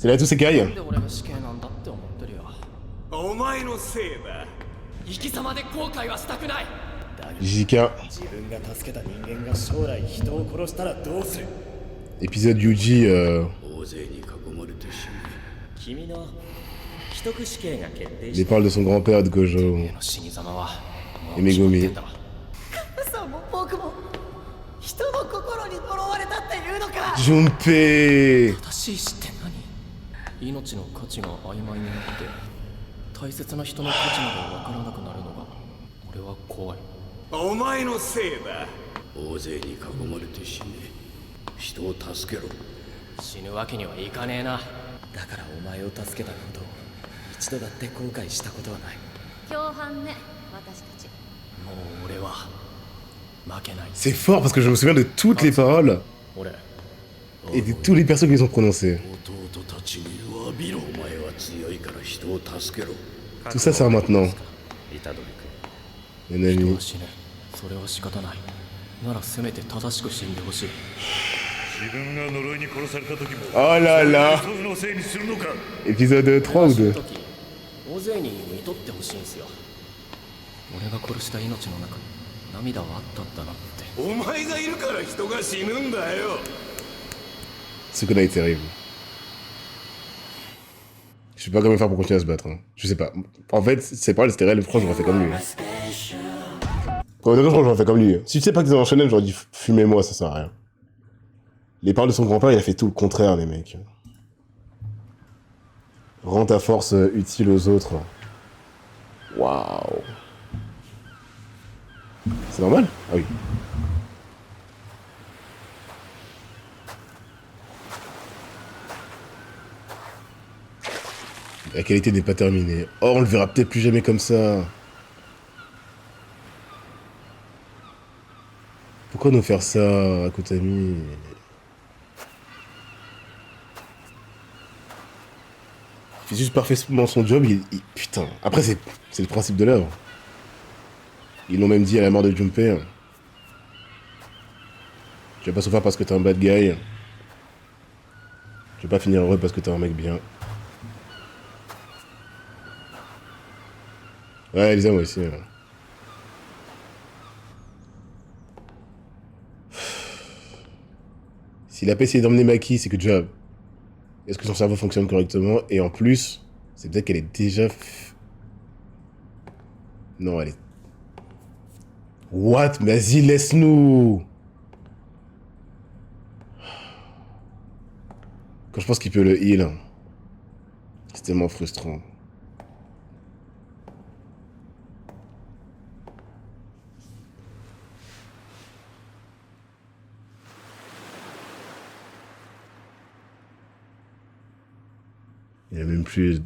C'est là tous ces cailles. で俺が死刑なんだって思ってるよ。お前のせいだ。生き様で後悔はしたくない。 JK. 自分が助けた人間が将来人を殺したらどうする Épisode Yuji. 大勢に囲まれて死ぬ。君の既得死刑が決定 Il し parle de son grand-père de Gojo. の死に様はも Et う決まって Megumi. んだ。さんも僕も人の心に呪われたっていうのか。 Junpei. 正しい死って何？命の価値が曖昧になって大切な人の価値までわからなくなるのが俺は怖い。お前のせいだ。大勢に囲まれて死ね。人を助けろ。死ぬわけにはいかねえな。だからお前を助けたことを一度だって後悔したことはない共犯ね私たち。もう俺は負けない。 C'est fort parce que je me souviens de toutes les paroles 俺 et de tous les persos qu'ils ont prononcés. 弟たちに詫びろ。お前は強いから人を助けろ。 Tout ça, c'est un maintenant. 虎杖 Un 人 ami. は死ぬ。それは仕方ない。ならせめて正しく死んでほしい。 自分が呪いに殺された時も Oh là là. 祖父のせいにするのか。 Épisode 3 ou 2? 時大勢に見とってほしいんすよ。俺が殺した命の中に涙はあったんだなって。お前がいるから人が死ぬんだよ。 Ce qu'on a est terrible. Je sais pas comment faire pour continuer à se battre. Hein. Je sais pas. En fait, c'est pas le stéréo, je crois que j'aurais fait comme lui. Pour de vrai, je crois que j'aurais fait comme lui. Si tu sais pas que t'es dans Shonen, j'aurais dit fumez-moi, ça sert à rien. Les paroles de son grand-père, il a fait tout le contraire, les mecs. Rends ta force utile aux autres. Waouh. C'est normal? Ah oui. La qualité n'est pas terminée. Oh, on le verra peut-être plus jamais comme ça. Pourquoi nous faire ça, Akutami? Il fait juste parfaitement son job, putain. Après, c'est le principe de l'œuvre. Ils l'ont même dit à la mort de Junpei. Tu vas pas souffrir parce que t'es un bad guy. Tu vas pas finir heureux parce que t'es un mec bien. Ouais, Elisa, moi aussi. S'il a pas essayé d'emmener Maki, c'est que déjà... Est-ce que son cerveau fonctionne correctement? Et en plus, c'est peut-être qu'elle est déjà... Non, elle est... What? Mais vas-y, laisse-nous! Quand je pense qu'il peut le heal, c'est tellement frustrant. Il n'y a même plus...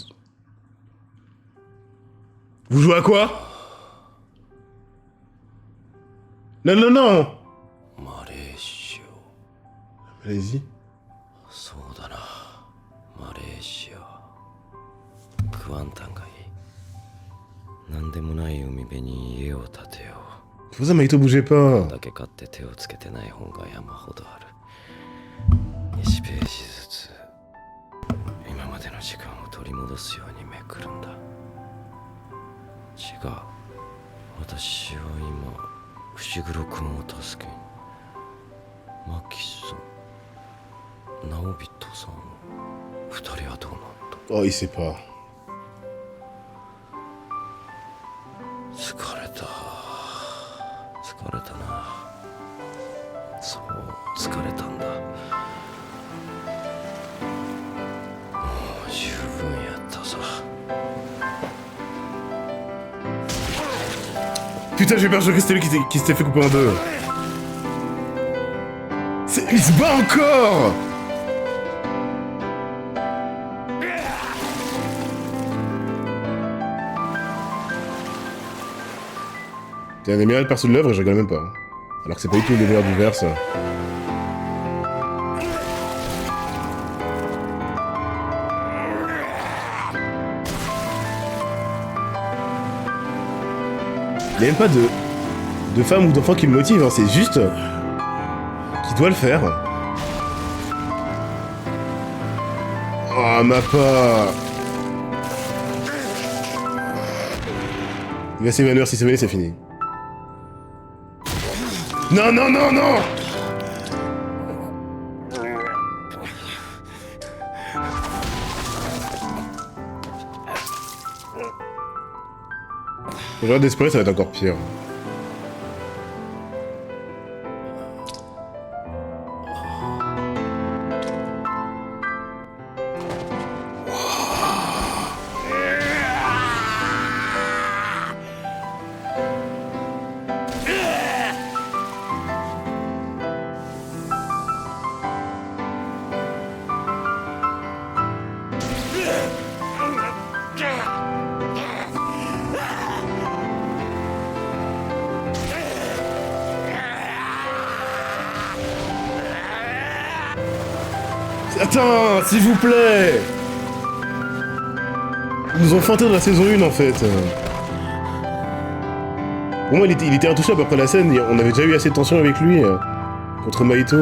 Vous jouez à quoi? Non, non, non! マレーシ Allez-y. ア。そうだな。マレーシア。クワンタンがいい。なんでもない海辺に家を建てよ Pour ça, Maito, bougez pas. う。だけ買って手をつけてない本が山ほどある。1ページずつ今までの時間を取り戻すようにめくるんだ。違う。私は今伏黒君を助けにマキさん、ナオビトさん、二人はどうなった？ Oh, il sait pas. 疲れた。疲れたな。そう、疲れたんだ。もう十分やったさ。 Putain, j'ai peur, je crois que c'était lui qui s'était fait couper en deux. Il se bat encore! T'es un des meilleurs persos de l'œuvre et je rigole même pas. Alors que c'est pas du tout le meilleur du verse. Il n'y a même pas de femme ou d'enfant qui le motive, hein. C'est juste qu'il doit le faire. Oh, Mappa. Il va s'évanouir, si s'évanouit, c'est fini. Non, non, non, non! J'aurais d'espérer, ça va être encore pire. Attends, s'il vous plaît! Ils nous ont feinté dans la saison 1 en fait. Au moins il était intouchable après la scène, on avait déjà eu assez de tension avec lui contre Maito.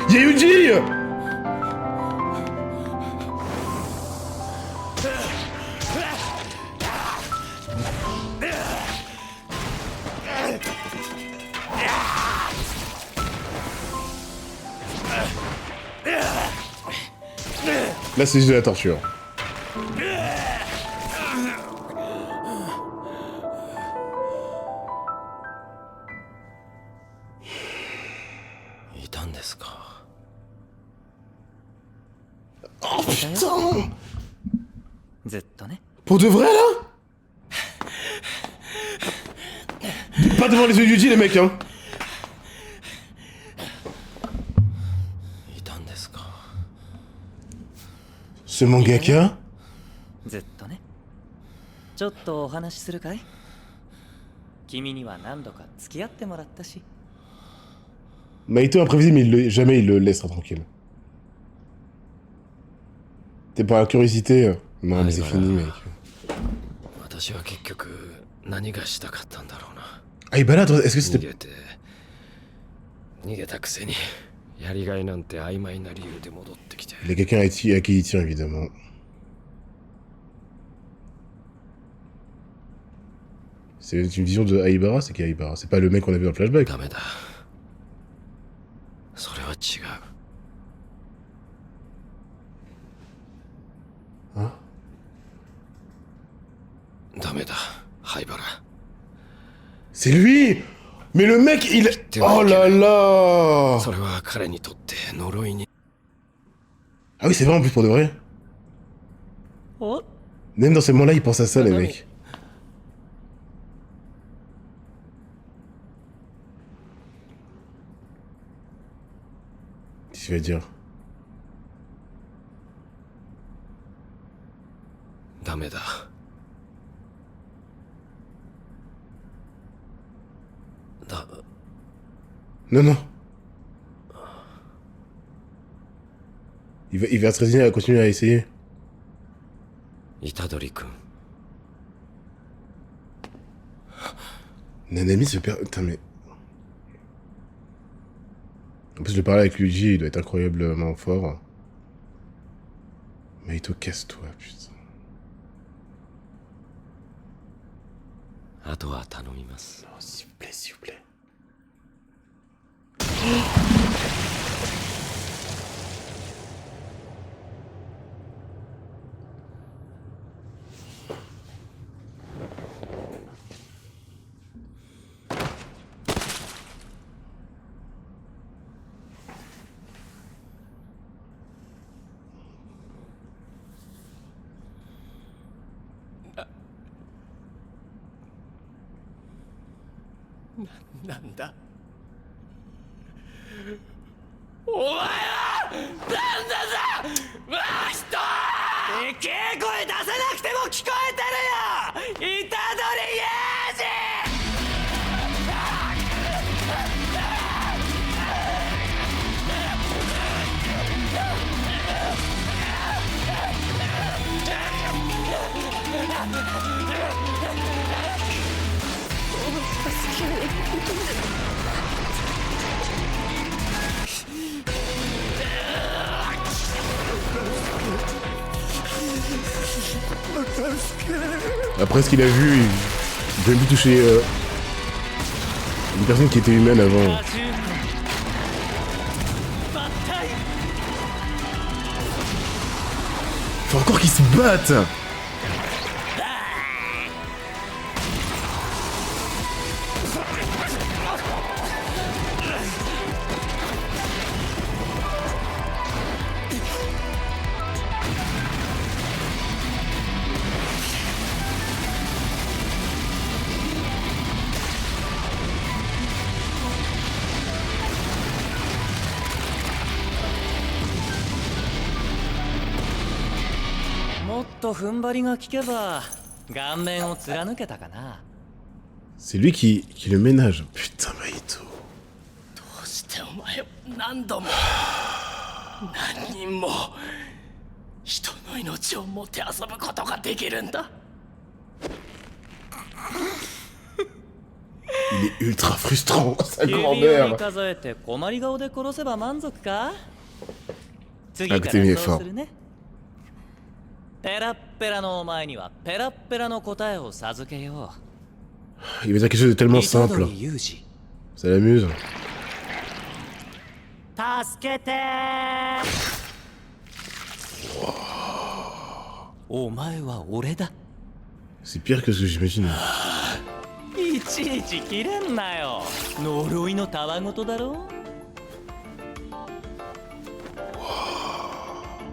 Y'a Yuji! Là c'est juste de la torture. Oh putain! Pour de vrai là? Pas devant les yeux de Yuji les mecs hein! Ce mangaka? Maito imprévisible, mais jamais il le laissera tranquille. T'es par la curiosité. Non mais c'est fini mec. Ah il balade, est-ce que c'était... Il y a quelqu'un à qui il tient évidemment. C'est une vision de Aibara, c'est qui Aibara? C'est pas le mec qu'on a vu dans le flashback. Hein? C'est lui! Mais le mec, il... Oh là là! Ah oui, c'est vrai en plus pour de vrai. Même dans ces moments-là, il pense à ça, les mecs. Qu'est-ce qu'il va dire? Non, non. Il va se résigner à continuer à essayer. Nanami se perd... Putain mais... En plus de parler avec Luigi, il doit être incroyablement fort. Maito, casse-toi, putain. Non, s'il vous plaît, s'il vous plaît.なんだお前はなんだぞわしとでけえ声出さなくても聞こえてるよ虎杖裕二 Après ce qu'il a vu, il peut même plus toucher des personnes qui étaient humaines avant. Faut encore qu'ils se battent. C'est lui qui le ménage. Putain, Maito. どうしてお前を何度も何人も人の命をもてあそぶことができるんだ。 Il est ultra frustrant, sa grand-mère. Ah, écoutez, il est fort. Il va dire quelque chose de tellement simple. Ça l'amuse. C'est pire que ce que j'imagine. いちいち切れんなよ。呪いのたわごとだろ。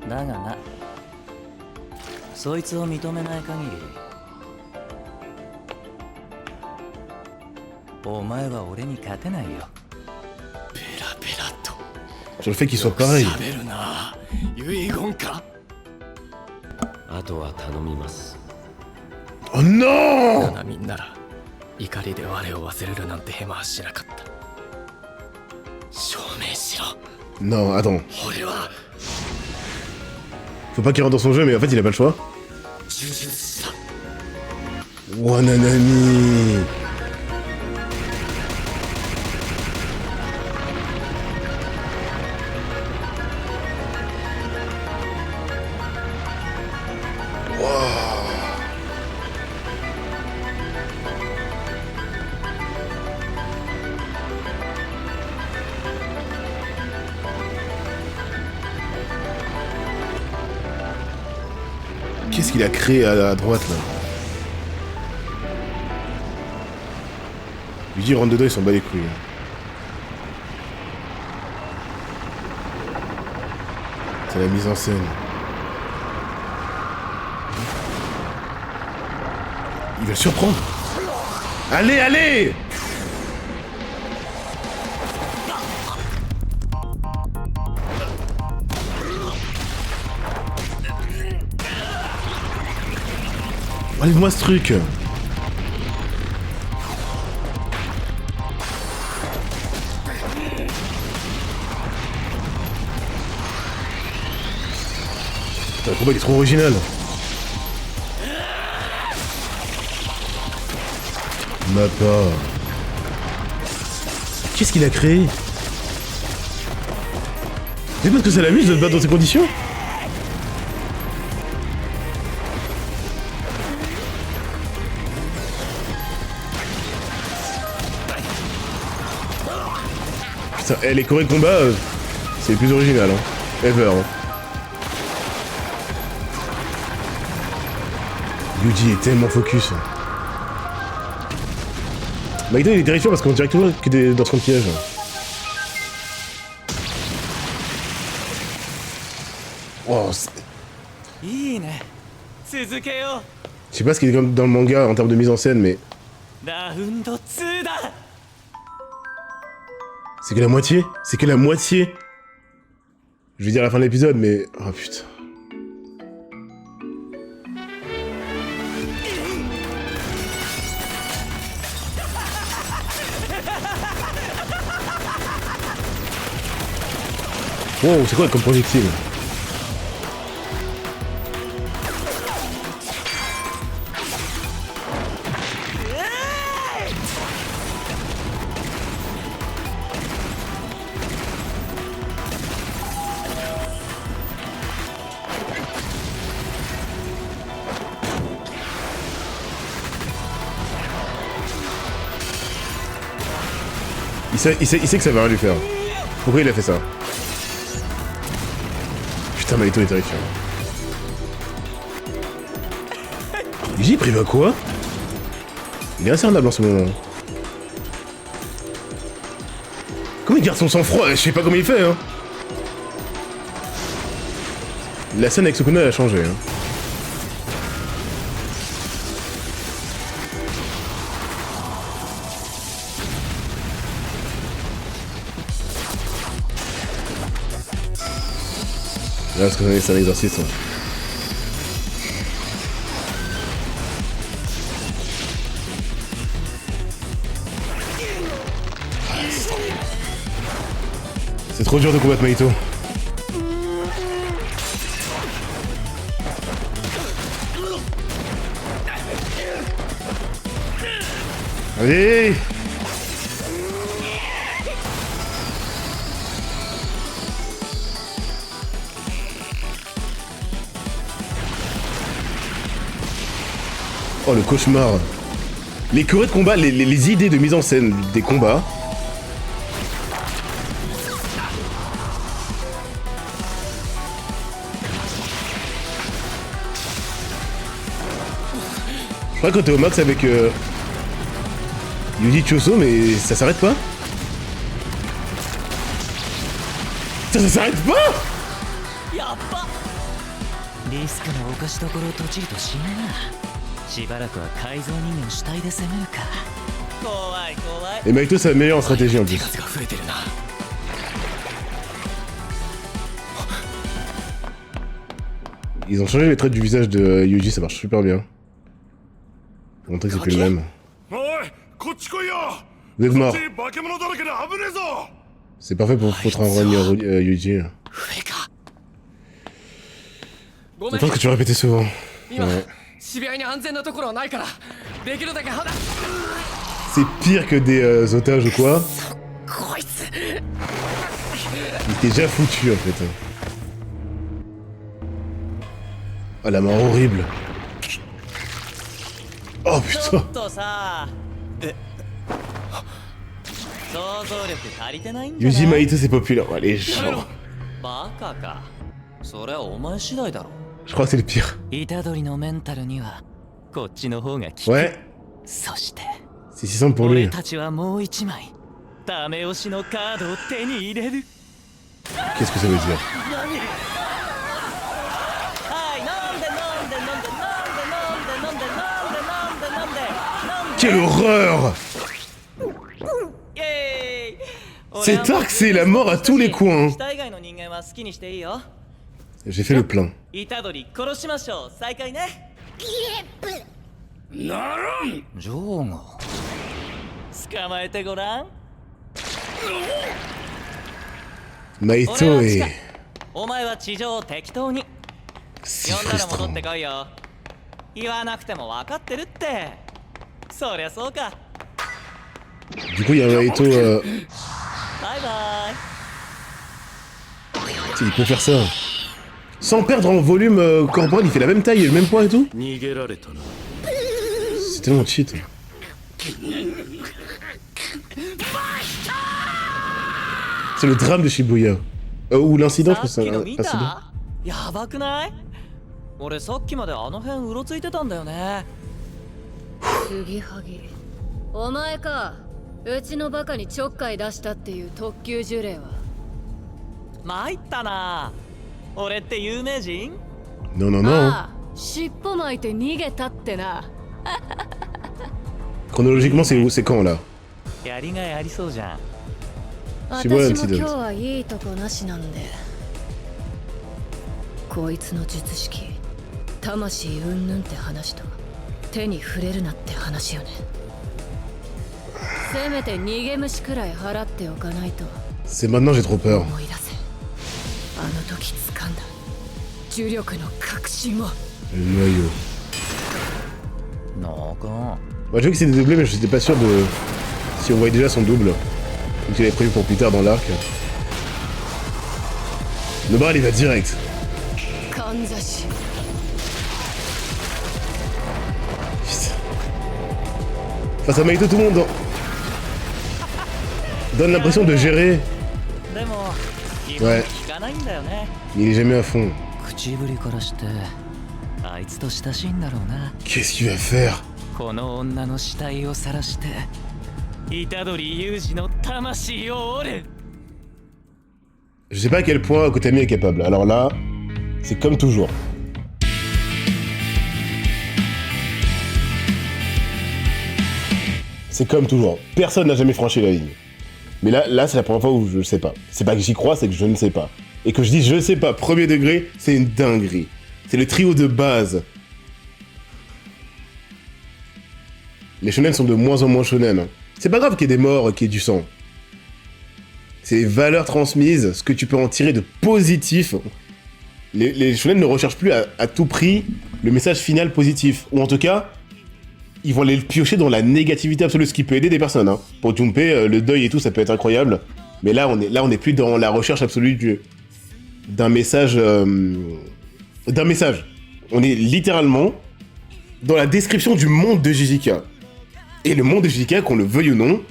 だがな、そいつを認めない限り、お前は俺に勝てないよ。ペラペラと Sur le fait qu'il soit pareil. 喋るな。遺言か。あとは頼みます。 Oh non! ナミンなら怒りで我を忘れるなんてヘマはしなかった。証明しろ。 Non, attends. 俺は Faut pas qu'il rentre dans son jeu, mais en fait, il a pas le choix. 呪術師だ。 Wananami. Qu'est-ce qu'il a créé à droite là? Lui dit rentre dedans, il s'en bat les couilles. C'est la mise en scène. Il va le surprendre. Allez, allez! Enlève-moi ce truc. Le combat il est trop original. Mappa. Qu'est-ce qu'il a créé? C'est parce que ça l'amuse de se battre dans ces conditions? Putain, les chorés de combat, c'est les plus original, hein. Ever. Hein. Yuji est tellement focus. Maito il est terrifiant parce qu'on dirait toujours que t'es dans son piège. Oh, je sais pas ce qu'il est comme dans le manga en termes de mise en scène, mais... C'est que la moitié? C'est que la moitié? Je vais dire à la fin de l'épisode, mais... Oh putain. Wow, c'est quoi comme projectile? il sait que ça va rien lui faire. Pourquoi il a fait ça? Putain, Maito est terrifiant. Yuji prévoit quoi? Il est incernable en ce moment. Comment il garde son sang-froid? Je sais pas comment il fait, hein. La scène avec Sukuna a changé, hein. Là, parce que c'est un exercice, hein. C'est trop dur de combattre Maito. Allez! Oh le cauchemar. Les chorés de combat, les idées de mise en scène des combats. Je crois que t'es au max avec Yuji Choso, mais ça s'arrête pas? Ça s'arrête pas? やっばリスクの犯しどころを閉じると死ぬなしばらくは改造人間主体で攻めるか怖い怖い Et Maito, c'est la meilleure en stratégie en plus. 数が増えてるな Ils ont changé les traits du visage de Yuji, ça marche super bien. Pour montrer que c'est plus le même. おいこっち来いよ Vous êtes mort. こっち化け物だらけで危ねえぞ C'est parfait pour foutre un rognon Yuji. 上か Je pense que tu répétais souvent. 今 Ouais. 渋谷に安全なところはないからできるだけ離 C'est pire que des otages ou quoi. こいつ Il était déjà foutu en fait. Oh la mort horrible. Oh ちょ putain. っとさ想像力足りてないんじゃない Yuji Maito c'est populaire. Oh, les gens. バカかそれはお前次第だろ Je crois que c'est le pire. 虎杖のメンタルにはこっちの方が効く Ouais. そして C'est 600 pour 俺 lui. たちはもう一枚ダメ押しのカードを手に入れる Qu'est-ce que ça veut dire? はい飲んで飲んで飲んで飲んで飲んで飲んで飲んで飲んで飲んで飲んで Quelle horreur! イエーイ Cet arc, c'est la mort à tous les coins. 死体以外の人間は好きにしていいよ J'ai fait le plein. 虎杖殺しましょう再開ねならんジョーが捕まえてごらん Maito 俺は地下 est... お前は地上を適当に si 呼んだら戻 frustrant. ってこいよ言わなくても分かってるってそりゃそうか Du coup, il y a un Maito... バイバイ Il peut faire ça. Sans perdre en volume corporel, il fait la même taille et le même poids et tout. 逃げられたな C'est tellement cheat. C'est le drame de Shibuya. Ou l'incident, je さっ pense que c'est きの un 見 incident. たやばくない俺さっきまであの辺うろついてたんだよね継ぎはぎお前かうちのバカにちょっかい出したっていう特級呪霊は参ったな俺って有名人 Non, non, non. ああ尻尾巻いて逃げたってな Chronologiquement, c'est quand là? やりがいありそうじゃん私渋谷もの地で今日はいいとこなしなんでこいつの術式魂うんぬんって話と手に触れるなって話よねせめて逃げ虫くらい払っておかないと C'est maintenant, j'ai trop peur. 思い出せあの時掴んだ重力の確信を Le noyau. ノーくん Moi, j'ai vu que c'était doublé, mais je n'étais pas sûr de... Si on voyait déjà son double. Donc il avait prévu pour plus tard dans l'arc. Le bras, il va direct. かんざし Putain. Face à Maito, tout le monde donne l'impression de gérer. でも君はい聞かないんだよね Mais il est jamais à fond. 口ぶりからしてあいつと親しいんだろうな Qu'est-ce qu'il va faire? この女の死体を晒して虎杖裕二の魂を折る Je sais pas à quel point Akutami est capable. Alors là, c'est comme toujours. C'est comme toujours. Personne n'a jamais franchi la ligne. Mais là c'est la première fois où je sais pas. C'est pas que j'y crois, c'est que je ne sais pas. Et que je dis je sais pas, premier degré, c'est une dinguerie. C'est le trio de base. Les shonen sont de moins en moins shonen. C'est pas grave qu'il y ait des morts, qu'il y ait du sang. C'est les valeurs transmises, ce que tu peux en tirer de positif. Les shonen ne recherchent plus à tout prix le message final positif. Ou en tout cas, ils vont aller le piocher dans la négativité absolue, ce qui peut aider des personnes. Hein. Pour Junpei, le deuil et tout, ça peut être incroyable. Mais là, on est plus dans la recherche absolue d'un message. On est littéralement dans la description du monde de JJK. Et le monde de JJK, qu'on le veuille ou non,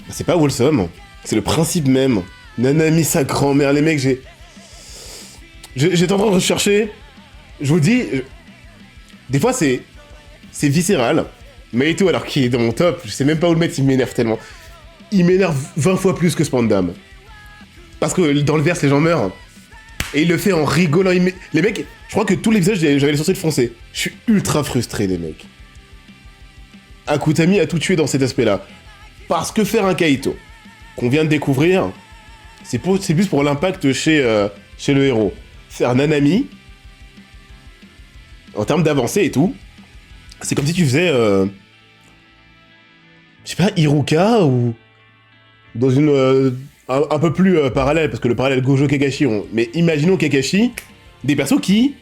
c'est pas wholesome. C'est le principe même. Nanami, sa grand-mère, les mecs, j'étais en train de rechercher. Je vous dis, des fois c'est viscéral. Maito, alors qu'il est dans mon top, je sais même pas où le mettre, il m'énerve tellement. Il m'énerve 20 fois plus que Spandam. Parce que dans le verse, les gens meurent. Et il le fait en rigolant. Les mecs, je crois que tout l'épisode, j'avais les sourcils foncés. Je suis ultra frustré, les mecs. Akutami a tout tué dans cet aspect-là. Parce que faire un Kaito, qu'on vient de découvrir, c'est plus pour l'impact chez le héros. Faire Nanami, en termes d'avancée et tout, c'est comme si tu faisais, je sais pas, Iruka ou dans une un peu plus parallèle, parce que le parallèle Gojo Kakashi, mais imaginons Kakashi, des persos qui,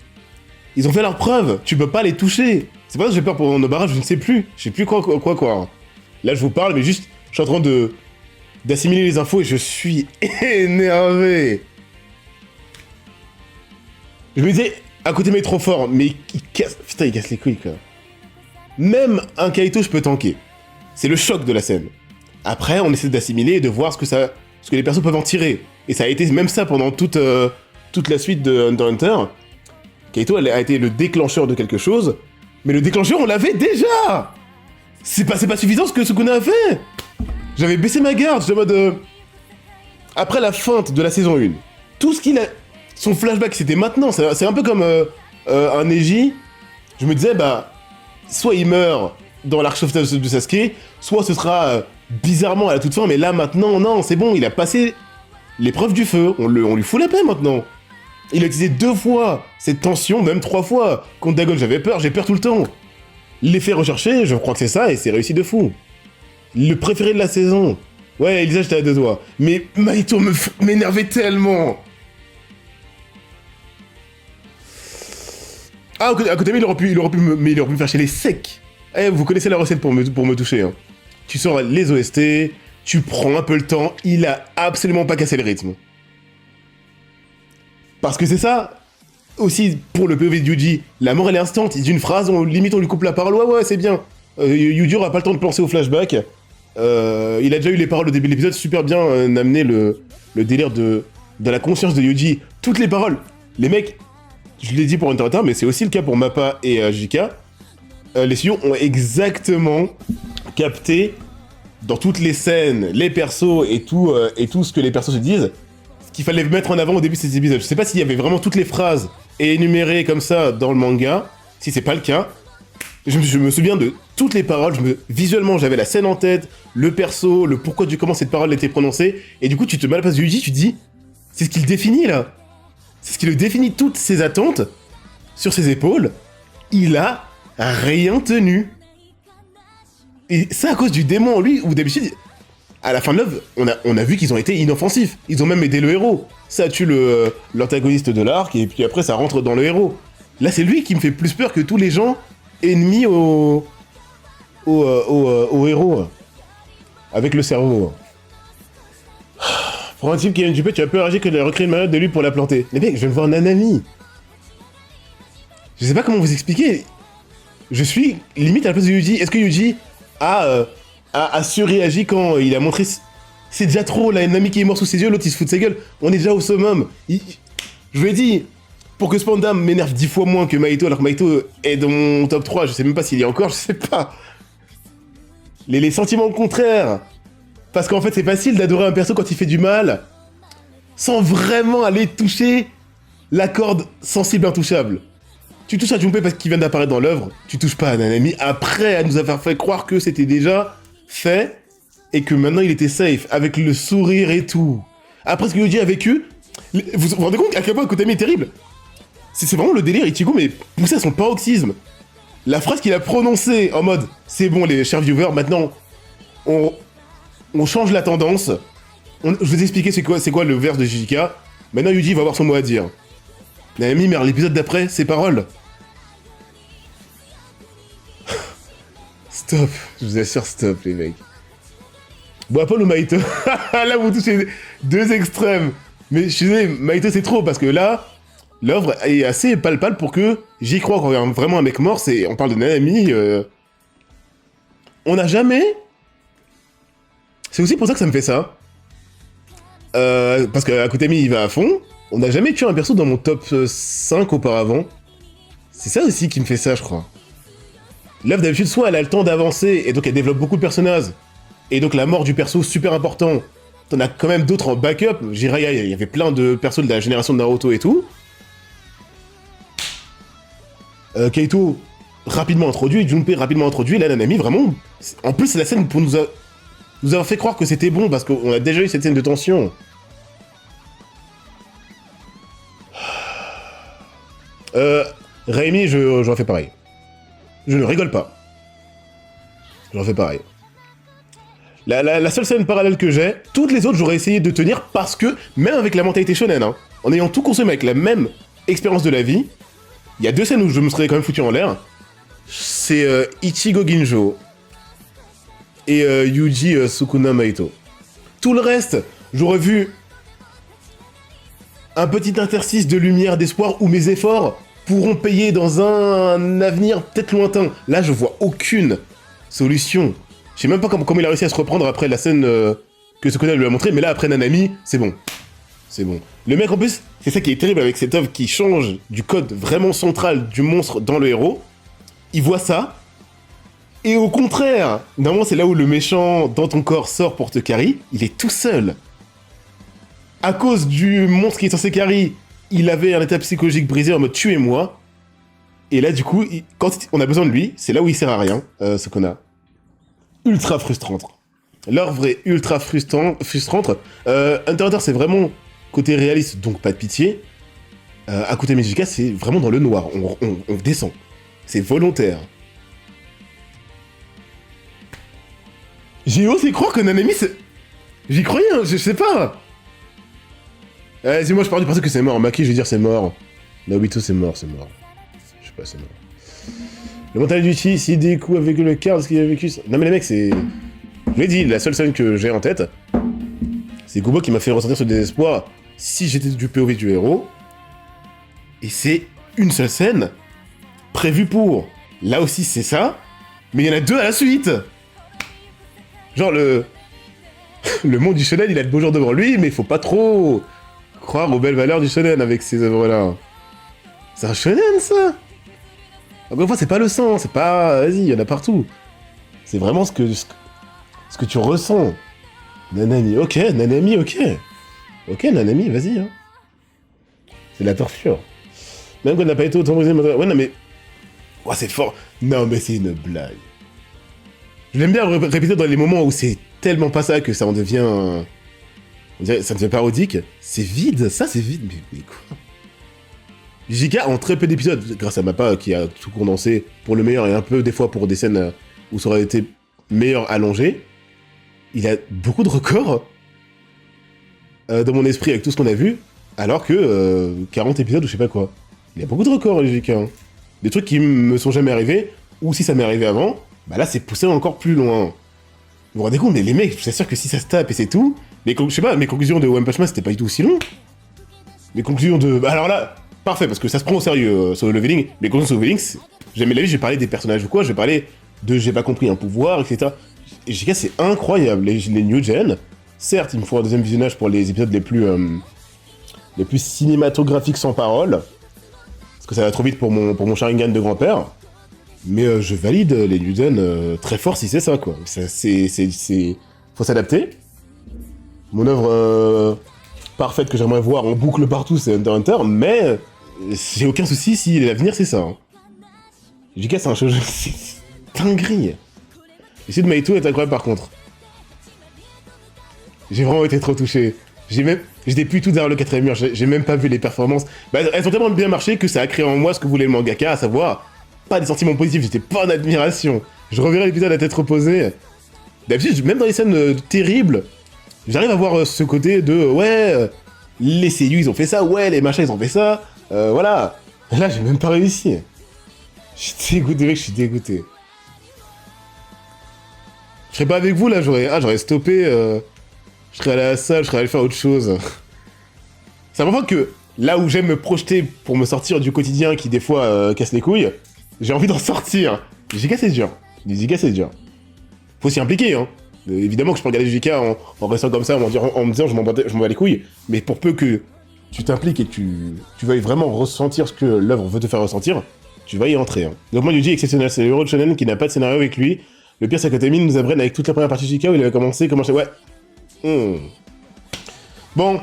ils ont fait leur preuve, tu peux pas les toucher. C'est pas ça que j'ai peur pour Nobara, je ne sais plus, je sais plus quoi. Là je vous parle, mais juste, je suis en train d'assimiler les infos et je suis énervé. Je me disais, Akutami est trop fort, mais il casse les couilles, quoi. Même un Kaito, je peux tanker. C'est le choc de la scène. Après, on essaie d'assimiler et de voir ce que les persos peuvent en tirer. Et ça a été même ça pendant toute la suite de Hunter x Hunter. Kaito a été le déclencheur de quelque chose, mais le déclencheur, on l'avait déjà. C'est pas suffisant ce que Sukuna a fait. J'avais baissé ma garde, j'étais en mode... Après la feinte de la saison 1, tout ce qu'il a... Son flashback, c'était maintenant. C'est un peu comme un Neji. Je me disais, bah... Soit il meurt dans l'arc sauvetage de Sasuke, soit ce sera bizarrement à la toute fin, mais là, maintenant, non, c'est bon, il a passé l'épreuve du feu. On lui fout la paix, maintenant. Il a utilisé 2 fois cette tension, même 3 fois. Contre Dagon, j'ai peur tout le temps. L'effet recherché, je crois que c'est ça, et c'est réussi de fou. Le préféré de la saison. Ouais, Elisa, j'étais à 2 doigts. Mais Maito m'énervait tellement. Ah, à côté, il aurait pu me faire chier secs. Eh, vous connaissez la recette pour me toucher. Hein. Tu sors les OST, tu prends un peu le temps, il a absolument pas cassé le rythme. Parce que c'est ça, aussi, pour le POV de Yuji, la mort elle est instant, il dit une phrase, limite on lui coupe la parole, ouais, c'est bien. Yuji aura pas le temps de penser au flashback. Il a déjà eu les paroles au début de l'épisode, super bien amené le délire de la conscience de Yuji. Toutes les paroles, les mecs... Je l'ai dit pour Hunter x Hunter, mais c'est aussi le cas pour Mappa et JK. Les studios ont exactement capté dans toutes les scènes, les persos et tout ce que les persos se disent, ce qu'il fallait mettre en avant au début de ces épisodes. Je sais pas s'il y avait vraiment toutes les phrases énumérées comme ça dans le manga. Si c'est pas le cas, je me souviens de toutes les paroles. Visuellement, j'avais la scène en tête, le perso, le pourquoi du comment cette parole était prononcée. Et du coup, tu te mets à la place de Yuji, tu te dis, c'est ce qu'il définit là. C'est ce qui le définit, toutes ses attentes sur ses épaules. Il a rien tenu. Et ça à cause du démon en lui, où d'habitude, à la fin de l'œuvre, on a vu qu'ils ont été inoffensifs. Ils ont même aidé le héros. Ça tue l'antagoniste de l'arc, et puis après ça rentre dans le héros. Là, c'est lui qui me fait plus peur que tous les gens ennemis au héros. Avec le cerveau. Pour un type qui a une jupée, tu as peu réagi que de recréer une malade de lui pour la planter. Les mecs, je viens de voir Nanami. Je sais pas comment vous expliquer. Je suis limite à la place de Yuji. Est-ce que Yuji a a surréagi quand il a montré... C'est déjà trop, là, un ami qui est mort sous ses yeux, l'autre il se fout de sa gueule. On est déjà au summum. Je lui ai dit, pour que Spandam m'énerve 10 fois moins que Mahito, alors que Mahito est dans mon top 3, je sais même pas s'il y est encore, je sais pas. Les sentiments contraires. Parce qu'en fait, c'est facile d'adorer un perso quand il fait du mal, sans vraiment aller toucher la corde sensible intouchable. Tu touches à Junpei parce qu'il vient d'apparaître dans l'œuvre, tu touches pas à Nanami après à nous avoir fait croire que c'était déjà fait et que maintenant il était safe, avec le sourire et tout. Après ce que Yuji a vécu, vous vous rendez compte à quel point Akutami est terrible? C'est vraiment le délire Ichigo, mais poussé à son paroxysme. La phrase qu'il a prononcée en mode « C'est bon les chers viewers, maintenant on change la tendance. Je vous ai expliqué c'est quoi le verse de JJK. Maintenant Yuji va avoir son mot à dire. » Nanami, mais l'épisode d'après, ses paroles. Stop, je vous assure, stop les mecs. Bon, Apple ou Mahito? Là, vous touchez deux extrêmes. Mais je suis désolé, Mahito c'est trop, parce que là, l'œuvre est assez palpable pour que j'y crois quand il y a vraiment un mec mort, on parle de Nanami. On n'a jamais... C'est aussi pour ça que ça me fait ça. Parce qu'Akutami il va à fond. On n'a jamais tué un perso dans mon top 5 auparavant. C'est ça aussi qui me fait ça, je crois. L'œuvre d'habitude, soit elle a le temps d'avancer, et donc elle développe beaucoup de personnages, et donc la mort du perso, super important. T'en as quand même d'autres en backup. Jiraiya, il y avait plein de persos de la génération de Naruto et tout. Kaito, rapidement introduit, Junpei rapidement introduit, là Nanami, vraiment... En plus, c'est la scène pour nous avoir fait croire que c'était bon, parce qu'on a déjà eu cette scène de tension. Raimi, je refais pareil. Je ne rigole pas. Je refais pareil. La seule scène parallèle que j'ai, toutes les autres j'aurais essayé de tenir parce que, même avec la mentalité shonen, hein, en ayant tout consommé avec la même expérience de la vie, il y a deux scènes où je me serais quand même foutu en l'air. C'est Ichigo Ginjo et Yuji Sukuna Mahito. Tout le reste, j'aurais vu un petit interstice de lumière, d'espoir où mes efforts pourront payer dans un avenir peut-être lointain. Là, je vois aucune solution. Je sais même pas comment il a réussi à se reprendre après la scène que Sukuna lui a montré, mais là, après Nanami, c'est bon. C'est bon. Le mec, en plus, c'est ça qui est terrible avec cette œuvre qui change du code vraiment central du monstre dans le héros. Il voit ça, et au contraire, normalement, c'est là où le méchant dans ton corps sort pour te carry, il est tout seul. À cause du monstre qui est censé carry, il avait un état psychologique brisé en mode tuez-moi. Et là, du coup, quand on a besoin de lui, c'est là où il sert à rien, ce qu'on a. Ultra frustrante. L'œuvre est ultra frustrante. Hunter x Hunter, c'est vraiment côté réaliste, donc pas de pitié. Akutami JJK, c'est vraiment dans le noir. On descend. C'est volontaire. J'ai osé croire que Nanami, c'est... J'y croyais, hein, je sais pas. Vas-y, moi je pars du principe que c'est mort. Maki, je vais dire c'est mort. Naobito, c'est mort. Je sais pas, c'est mort. Le mental du Chi, s'il dit coups avec le quart de ce qu'il a vécu... Non mais les mecs, c'est... Je l'ai dit, la seule scène que j'ai en tête, c'est Kubo qui m'a fait ressentir ce désespoir si j'étais du POV du héros. Et c'est une seule scène prévue pour... Là aussi, c'est ça, mais il y en a deux à la suite. Genre, le monde du shonen, il a de beaux jours devant lui, mais il faut pas trop croire aux belles valeurs du shonen avec ces œuvres-là. C'est un shonen, ça. Encore une fois, c'est pas le sang, c'est pas... Vas-y, il y en a partout. C'est vraiment ce que tu ressens. Nanami, ok, Nanami, ok. Ok, Nanami, vas-y, hein. C'est la torture. Même quand on n'a pas été autant brisé... Ouais, non, mais... Ouais, c'est fort. Non, mais c'est une blague. Je l'aime bien répéter dans les moments où c'est tellement pas ça que ça en devient... On dirait, ça devient parodique. C'est vide, ça c'est vide, mais quoi? JK, en très peu d'épisodes, grâce à Mappa qui a tout condensé pour le meilleur et un peu des fois pour des scènes où ça aurait été meilleur allongé, il a beaucoup de records dans mon esprit avec tout ce qu'on a vu, alors que 40 épisodes ou je sais pas quoi. Il y a beaucoup de records, JK. Hein. Des trucs qui me sont jamais arrivés, ou si ça m'est arrivé avant, bah là c'est poussé encore plus loin. Vous vous rendez compte, mais les mecs, je suis sûr que si ça se tape et c'est tout, je sais pas, mes conclusions de One Punch Man c'était pas du tout aussi long. Mes conclusions de... Bah alors là, parfait, parce que ça se prend au sérieux sur le leveling, mes conclusions sur le leveling, jamais de la vie je vais parler des personnages ou quoi, je vais parler de j'ai pas compris un pouvoir, etc. Et JK, c'est incroyable. Les New Gen, certes, il me faut un deuxième visionnage pour les épisodes les plus cinématographiques sans parole, parce que ça va trop vite pour mon Sharingan de grand-père. Mais je valide les New Gen très fort si c'est ça, quoi. Faut s'adapter. Mon œuvre parfaite que j'aimerais voir en boucle partout, c'est Hunter x Hunter, mais j'ai aucun souci si l'avenir c'est ça. Hein. JK, c'est un shoujo, c'est dinguerie. L'issue de Maito est incroyable par contre. J'ai vraiment été trop touché. J'étais plus tout derrière le 4ème mur, j'ai même pas vu les performances. Bah, elles ont tellement bien marché que ça a créé en moi ce que voulait le mangaka, à savoir pas des sentiments positifs, j'étais pas en admiration. Je reverrai l'épisode à tête reposée. D'habitude, même dans les scènes terribles, j'arrive à voir ce côté de ouais, les seiyuu ils ont fait ça, ouais, les machins ils ont fait ça, voilà. Là, j'ai même pas réussi. Je suis dégoûté, mec, je suis dégoûté. Je serais pas avec vous là, j'aurais stoppé, je serais allé à la salle, je serais allé faire autre chose. C'est vraiment que là où j'aime me projeter pour me sortir du quotidien qui des fois casse les couilles, j'ai envie d'en sortir. JK c'est dur. JK c'est dur. Faut s'y impliquer, hein. Évidemment que je peux regarder JK en restant comme ça, en me disant je m'en bats les couilles, mais pour peu que tu t'impliques et tu veuilles vraiment ressentir ce que l'œuvre veut te faire ressentir, tu vas y entrer. Hein. Donc moi, Yuji est exceptionnel, c'est le héros de shonen qui n'a pas de scénario avec lui. Le pire, c'est que Tamine nous apprenne avec toute la première partie de JK où il avait commencé, comment je sais, ouais. Bon,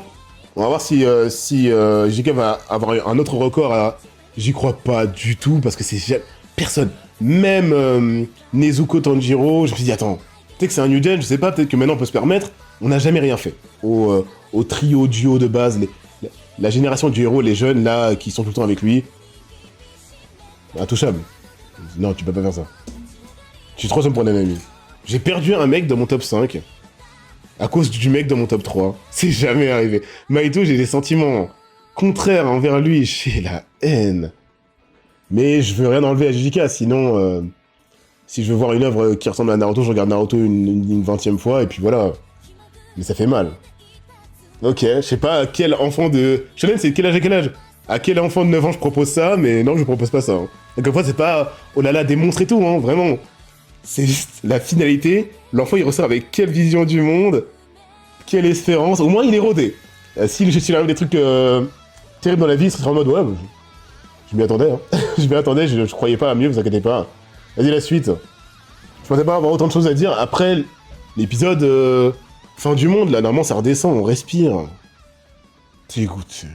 on va voir si JK va avoir un autre record à... J'y crois pas du tout, parce que c'est... Personne. Même Nezuko Tanjiro, je me suis dit, attends, peut-être que c'est un New Gen, je sais pas, peut-être que maintenant on peut se permettre. On n'a jamais rien fait. Au trio, duo de base, la génération du héros, les jeunes, là, qui sont tout le temps avec lui. Intouchable. Non, tu peux pas faire ça. Je suis trop homme pour un ami. J'ai perdu un mec dans mon top 5 à cause du mec dans mon top 3. C'est jamais arrivé. Maito, j'ai des sentiments contraires envers lui. J'ai la haine. Mais je veux rien enlever à JK, sinon... si je veux voir une œuvre qui ressemble à Naruto, je regarde Naruto une 20e fois, et puis voilà. Mais ça fait mal. Ok, je sais pas à quel enfant de... Shonen, c'est quel âge à quel âge? À quel enfant de 9 ans je propose ça, mais non, je propose pas ça. Hein. Donc une fois, c'est pas... Oh là là, des monstres et tout, hein, vraiment. C'est juste la finalité. L'enfant, il ressort avec quelle vision du monde, quelle espérance. Au moins, il est rodé. S'il arrive des trucs terribles dans la vie, il serait en mode, ouais, je m'y attendais. Hein. Je m'y attendais, je croyais pas à mieux, vous inquiétez pas. Vas-y, la suite. Je pensais pas avoir autant de choses à dire. Après l'épisode fin du monde, là, normalement, ça redescend, on respire. T'es dégoûté.